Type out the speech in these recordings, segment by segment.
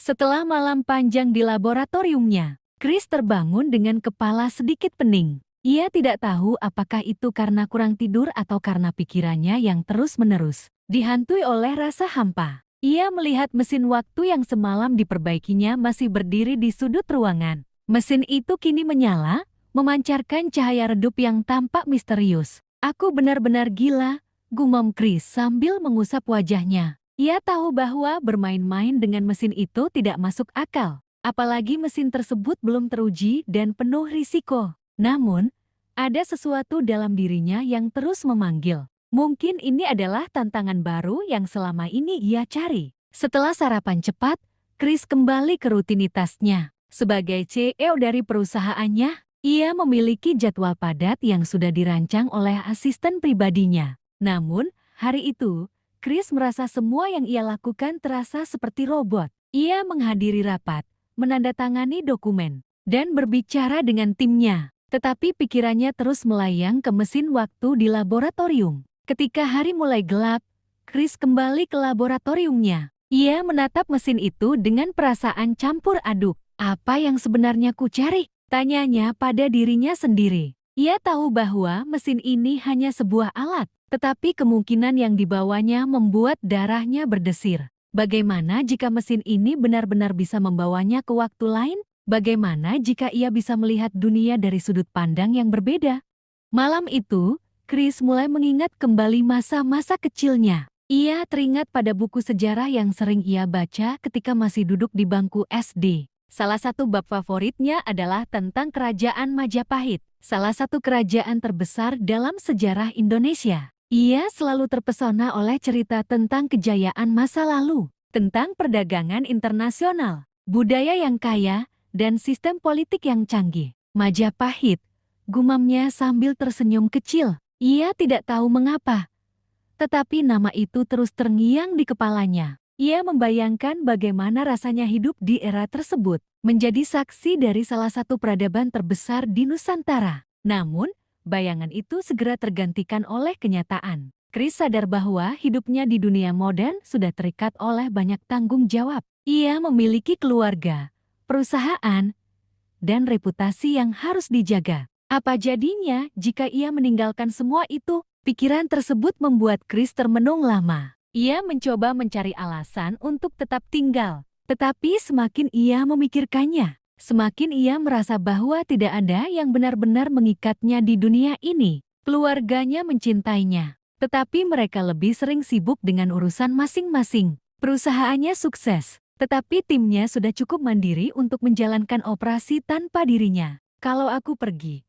Setelah malam panjang di laboratoriumnya, Chris terbangun dengan kepala sedikit pening. Ia tidak tahu apakah itu karena kurang tidur atau karena pikirannya yang terus-menerus dihantui oleh rasa hampa. Ia melihat mesin waktu yang semalam diperbaikinya masih berdiri di sudut ruangan. Mesin itu kini menyala, memancarkan cahaya redup yang tampak misterius. "Aku benar-benar gila," gumam Chris sambil mengusap wajahnya. Ia tahu bahwa bermain-main dengan mesin itu tidak masuk akal. Apalagi mesin tersebut belum teruji dan penuh risiko. Namun, ada sesuatu dalam dirinya yang terus memanggil. Mungkin ini adalah tantangan baru yang selama ini ia cari. Setelah sarapan cepat, Chris kembali ke rutinitasnya. Sebagai CEO dari perusahaannya, ia memiliki jadwal padat yang sudah dirancang oleh asisten pribadinya. Namun, hari itu, Chris merasa semua yang ia lakukan terasa seperti robot. Ia menghadiri rapat, menandatangani dokumen, dan berbicara dengan timnya. Tetapi pikirannya terus melayang ke mesin waktu di laboratorium. Ketika hari mulai gelap, Chris kembali ke laboratoriumnya. Ia menatap mesin itu dengan perasaan campur aduk. "Apa yang sebenarnya ku cari?" tanyanya pada dirinya sendiri. Ia tahu bahwa mesin ini hanya sebuah alat, tetapi kemungkinan yang dibawanya membuat darahnya berdesir. Bagaimana jika mesin ini benar-benar bisa membawanya ke waktu lain? Bagaimana jika ia bisa melihat dunia dari sudut pandang yang berbeda? Malam itu, Chris mulai mengingat kembali masa-masa kecilnya. Ia teringat pada buku sejarah yang sering ia baca ketika masih duduk di bangku SD. Salah satu bab favoritnya adalah tentang Kerajaan Majapahit, salah satu kerajaan terbesar dalam sejarah Indonesia. Ia selalu terpesona oleh cerita tentang kejayaan masa lalu, tentang perdagangan internasional, budaya yang kaya, dan sistem politik yang canggih. "Majapahit," gumamnya sambil tersenyum kecil. Ia tidak tahu mengapa, tetapi nama itu terus terngiang di kepalanya. Ia membayangkan bagaimana rasanya hidup di era tersebut, menjadi saksi dari salah satu peradaban terbesar di Nusantara. Namun, bayangan itu segera tergantikan oleh kenyataan. Chris sadar bahwa hidupnya di dunia modern sudah terikat oleh banyak tanggung jawab. Ia memiliki keluarga, perusahaan, dan reputasi yang harus dijaga. Apa jadinya jika ia meninggalkan semua itu? Pikiran tersebut membuat Chris termenung lama. Ia mencoba mencari alasan untuk tetap tinggal. Tetapi semakin ia memikirkannya, semakin ia merasa bahwa tidak ada yang benar-benar mengikatnya di dunia ini. Keluarganya mencintainya, tetapi mereka lebih sering sibuk dengan urusan masing-masing. Perusahaannya sukses, tetapi timnya sudah cukup mandiri untuk menjalankan operasi tanpa dirinya. "Kalau aku pergi,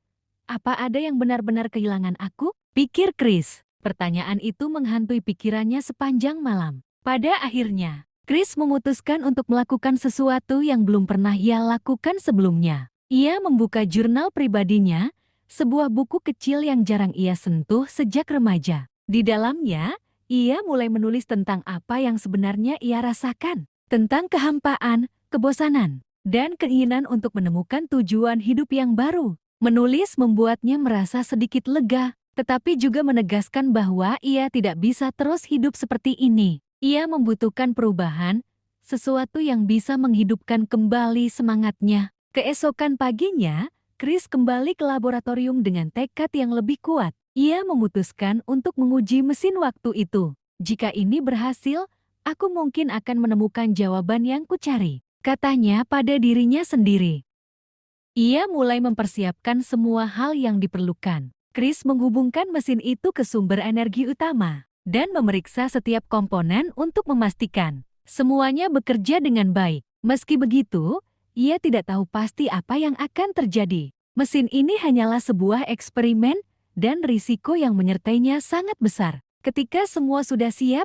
apa ada yang benar-benar kehilangan aku?" pikir Chris. Pertanyaan itu menghantui pikirannya sepanjang malam. Pada akhirnya, Chris memutuskan untuk melakukan sesuatu yang belum pernah ia lakukan sebelumnya. Ia membuka jurnal pribadinya, sebuah buku kecil yang jarang ia sentuh sejak remaja. Di dalamnya, ia mulai menulis tentang apa yang sebenarnya ia rasakan, tentang kehampaan, kebosanan, dan keinginan untuk menemukan tujuan hidup yang baru. Menulis membuatnya merasa sedikit lega, tetapi juga menegaskan bahwa ia tidak bisa terus hidup seperti ini. Ia membutuhkan perubahan, sesuatu yang bisa menghidupkan kembali semangatnya. Keesokan paginya, Chris kembali ke laboratorium dengan tekad yang lebih kuat. Ia memutuskan untuk menguji mesin waktu itu. "Jika ini berhasil, aku mungkin akan menemukan jawaban yang kucari," katanya pada dirinya sendiri. Ia mulai mempersiapkan semua hal yang diperlukan. Chris menghubungkan mesin itu ke sumber energi utama dan memeriksa setiap komponen untuk memastikan semuanya bekerja dengan baik. Meski begitu, ia tidak tahu pasti apa yang akan terjadi. Mesin ini hanyalah sebuah eksperimen dan risiko yang menyertainya sangat besar. Ketika semua sudah siap,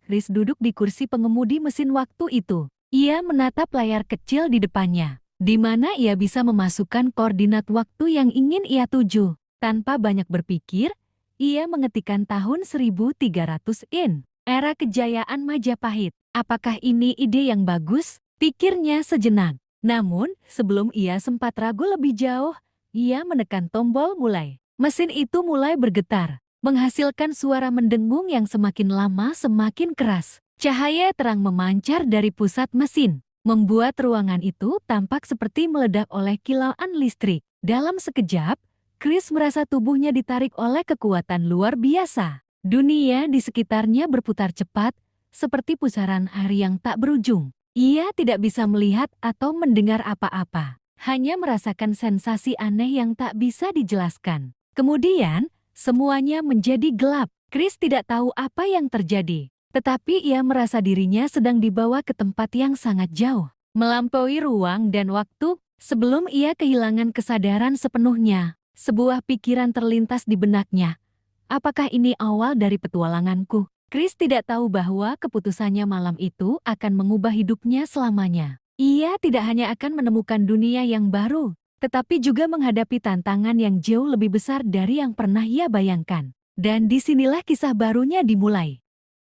Chris duduk di kursi pengemudi mesin waktu itu. Ia menatap layar kecil di depannya, di mana ia bisa memasukkan koordinat waktu yang ingin ia tuju. Tanpa banyak berpikir, ia mengetikkan tahun 1300 era kejayaan Majapahit. Apakah ini ide yang bagus? Pikirnya sejenak. Namun, sebelum ia sempat ragu lebih jauh, ia menekan tombol mulai. Mesin itu mulai bergetar, menghasilkan suara mendengung yang semakin lama semakin keras. Cahaya terang memancar dari pusat mesin, membuat ruangan itu tampak seperti meledak oleh kilauan listrik. Dalam sekejap, Chris merasa tubuhnya ditarik oleh kekuatan luar biasa. Dunia di sekitarnya berputar cepat, seperti pusaran air yang tak berujung. Ia tidak bisa melihat atau mendengar apa-apa, hanya merasakan sensasi aneh yang tak bisa dijelaskan. Kemudian, semuanya menjadi gelap. Chris tidak tahu apa yang terjadi, tetapi ia merasa dirinya sedang dibawa ke tempat yang sangat jauh, melampaui ruang dan waktu. Sebelum ia kehilangan kesadaran sepenuhnya, sebuah pikiran terlintas di benaknya. Apakah ini awal dari petualanganku? Chris tidak tahu bahwa keputusannya malam itu akan mengubah hidupnya selamanya. Ia tidak hanya akan menemukan dunia yang baru, tetapi juga menghadapi tantangan yang jauh lebih besar dari yang pernah ia bayangkan. Dan disinilah kisah barunya dimulai.